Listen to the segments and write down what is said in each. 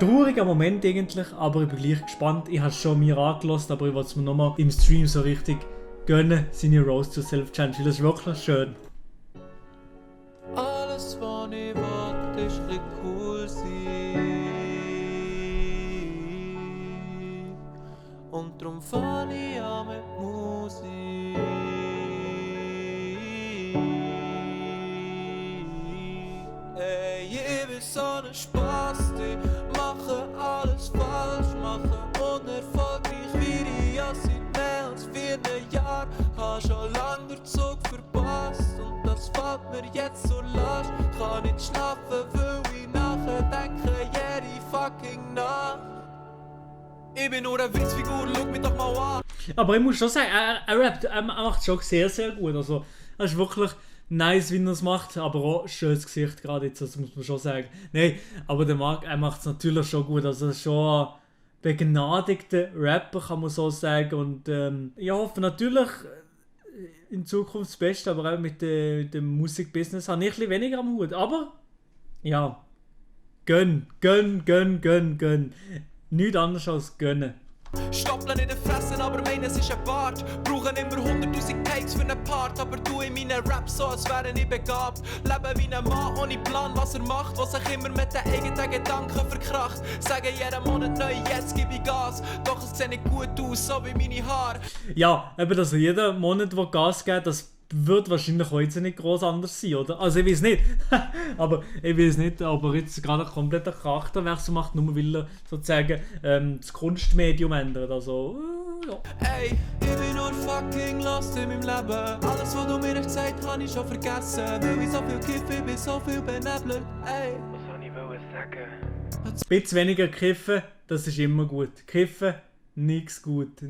trauriger Moment eigentlich, aber ich bin gleich gespannt. Ich habe es schon mir angelassen, aber ich wollte es mir nochmal im Stream so richtig gönnen, seine Roast to Self-Challenge, weil das ist wirklich schön. Alles, was ich will, ist ein cool sein. Und darum fange ich an mit Musik. Hey, ich bin so ein Spasti, mache alles falsch, mache unerfolgreich wie ich ja seit mehr als 4 Jahren. Hab schon lang den Zug verpasst und das fällt mir jetzt so leicht. Kann nicht schlafen, weil ich nachher denke, jede fucking Nacht. Ich bin nur eine Witzfigur, schau mich doch mal an. Aber ich muss schon sagen, er rappt, er macht es schon sehr, sehr gut. Also, er ist wirklich nice, wie er es macht, aber auch ein schönes Gesicht gerade jetzt, das muss man schon sagen. Nein, aber er macht es natürlich schon gut. Also, er ist schon ein begnadigter Rapper, kann man so sagen. Und ich hoffe natürlich in Zukunft das Beste, aber auch mit dem Musikbusiness habe ich ein bisschen weniger am Hut. Aber, ja, gönn. Nichts anderes als gönnen. Stoppeln in den Fressen, aber meinen es ist ein Bart. Brauchen immer 100'000 Takes für einen Part, aber du in meinen Raps so, als wäre ich begabt. Leben wie ein Mann ohne Plan, was er macht, was sich immer mit den eigenen Gedanken verkracht. Sagen jeden Monat neu, jetzt gebe ich Gas, doch es sieht nicht gut aus, so wie meine Haare. Ja, eben, also jeden Monat, wo Gas gibt, das wird wahrscheinlich heute nicht groß anders sein, oder? Also ich weiß nicht, aber jetzt gerade ein kompletter Charakterwechsel macht, nur weil er sozusagen das Kunstmedium ändert, also ja. Ey, ich bin nur fucking lost in meinem Leben. Alles, was du mir gesagt hast, habe ich schon vergessen. Weil ich so viel kiffe, ich bin so viel benebelt. Ey, was soll ich sagen? Ein bisschen weniger kiffen, das ist immer gut. Kiffen, nichts gut.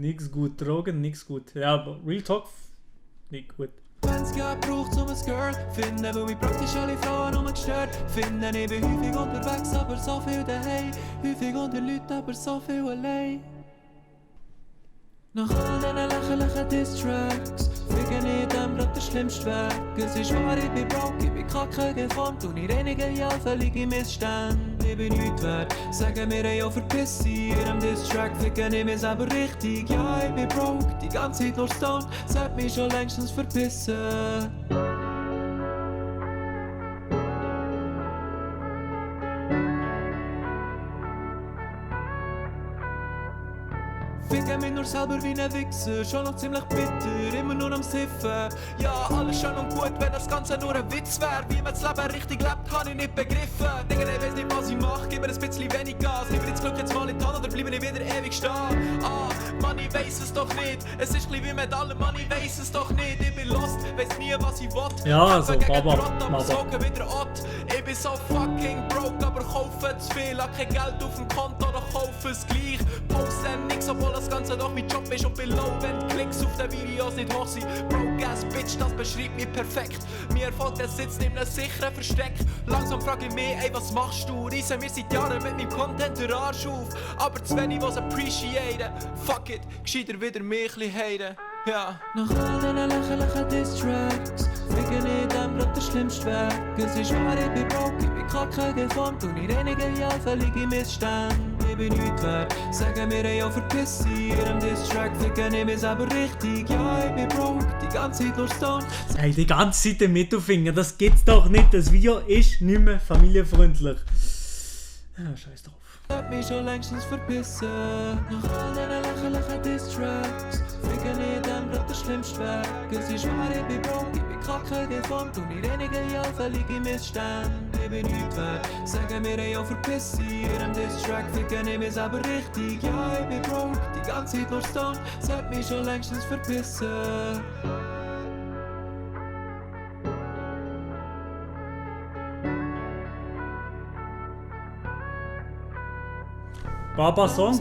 Drogen, nichts gut. Ja, aber Real Talk, nicht gut. Wenn's Geld braucht, um ein Girl finden, weil ich praktisch alle Frauen gestört finden. Ich bin häufig unterwegs, aber so viel daheim. Häufig unter Leuten, aber so viel allein. Nach all diesen lächerlichen Diss-Tracks ficken ich dem grad den schlimmsten Weg. Es ist wahr, ich bin broke, ich bin kacke geformt und in einigen Jahren völlige Missstände. Ich bin nichts wert, sagen mir ja verpiss dich. In einem Diss-Track ficken ich mich selber richtig. Ja, ich bin broke, die ganze Zeit nur stoned, sollte mich schon längstens verpissen. Ficken mich nur selber wie ein Wichser, schon noch ziemlich bitter, immer nur am Siffen. Ja, alles schön und gut, wenn das Ganze nur ein Witz wäre. Wie man das Leben richtig lebt, habe ich nicht begriffen. Digga, ich weiss nicht, was ich mache, gib mir ein bisschen wenig Gas. Lieber das Glück jetzt mal in die Hand oder bleibe ich wieder ewig stehen. Ah, Mann, ich weiss es doch nicht, es ist gleich wie mit allem, Mann, ich weiss es doch nicht. Ich bin lost, weiss nie, was ich will. Ja, also, Baba. Wieder Ott. Ich bin so fucking broke, aber kaufe zu viel. Hab kein Geld auf dem Konto, doch kaufe es gleich. Poste nix, obwohl das Ganze doch mein Job ist und bin low, wenn die Klicks auf den Videos nicht hoch sind. Broke ass Bitch, das beschreibt mich perfekt. Mein Erfolg, der sitzt in einem sicheren Versteck. Langsam frage ich mich, ey, was machst du? Reisse mir seit Jahren mit meinem Content den Arsch auf. Aber zu wenig, was appreciaten. Fuck it, gescheiter wieder mich ein haten. Ja. Nach all diesen lächerlichen Diss-Tracks ficken ich dem grad den schlimmsten Weg. Es ist wahr, ich bin broke, ich bin kacke geformt und in einigen Jahren völlige Missstände. Ich bin nichts wert, sagen mir ja verpiss dich. In einem Diss-Track ficken ich mich selber richtig. Ja, ich bin broke, die ganze Zeit nur stoned. Hey, die ganze Zeit den Mittelfinger, das gibt's doch nicht. Das Video ist nicht mehr familienfreundlich. Ja, scheiß drauf. Hab mich schon längstens verpissen. Nach all diesen lächerlichen Diss-Tracks ficken ich dem grad den schlimmsten Weg. Es ist wahr, ich bin broke, ich bin kacke geformt und in einigen Jahren völlige Missstände. Ich bin nichts wert, sagen mir ja verpiss dich. In einem Diss-Track ficken ich mich selber richtig. Ja, ich bin broke, die ganze Zeit nur stoned, sollte mich schon längstens verpissen. Baba Song?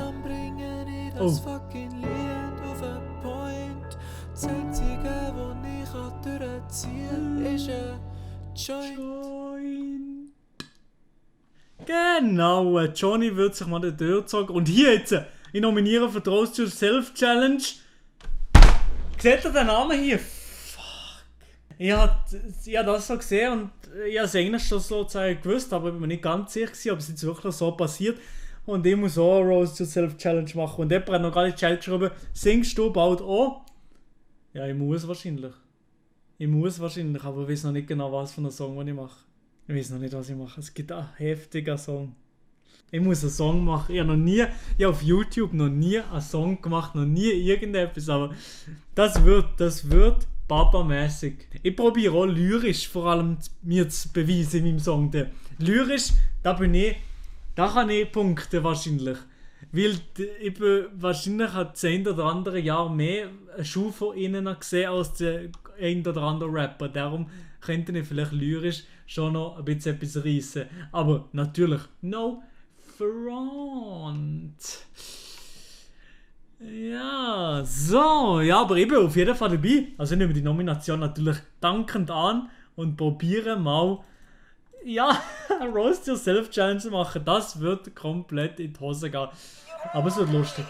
Oh. Fucking Lied auf den Point. Das Einzige, wo ich durchziehen kann, ist ein Joint. Genau, Johnny wird sich mal durchzogen. Und hier jetzt, ich nominiere für die Roast to Self Challenge. Seht ihr den Namen hier? Fuck. Ich habe das so gesehen und ich habe es eigentlich schon sozusagen gewusst, aber ich bin mir nicht ganz sicher, ob es jetzt wirklich so passiert. und ich muss auch eine Roast Yourself Challenge machen. Und jemand hat noch gar nicht Challenge geschrieben, singst du bald auch? Ja, ich muss wahrscheinlich. Aber ich weiß noch nicht genau, was für einen Song ich mache. Ich weiß noch nicht, was ich mache. Es gibt einen heftigen Song. Ich muss einen Song machen. Ich habe auf YouTube noch nie einen Song gemacht, noch nie irgendetwas, aber das wird Papa-mäßig. Ich probiere auch lyrisch vor allem mir zu beweisen in meinem Song. Lyrisch, da kann ich punkten wahrscheinlich. Weil wahrscheinlich hat das ein oder andere Jahr mehr eine Schuh von innen gesehen als der ein oder andere Rapper. Darum könnte ich vielleicht lyrisch schon noch ein bisschen etwas reissen. Aber natürlich, no front. Ja, so. Ja, aber ich bin auf jeden Fall dabei. Also ich nehme die Nomination natürlich dankend an und probiere mal, ja, eine Roast Yourself Challenge zu machen. Das wird komplett in die Hose gehen. Aber es wird lustig.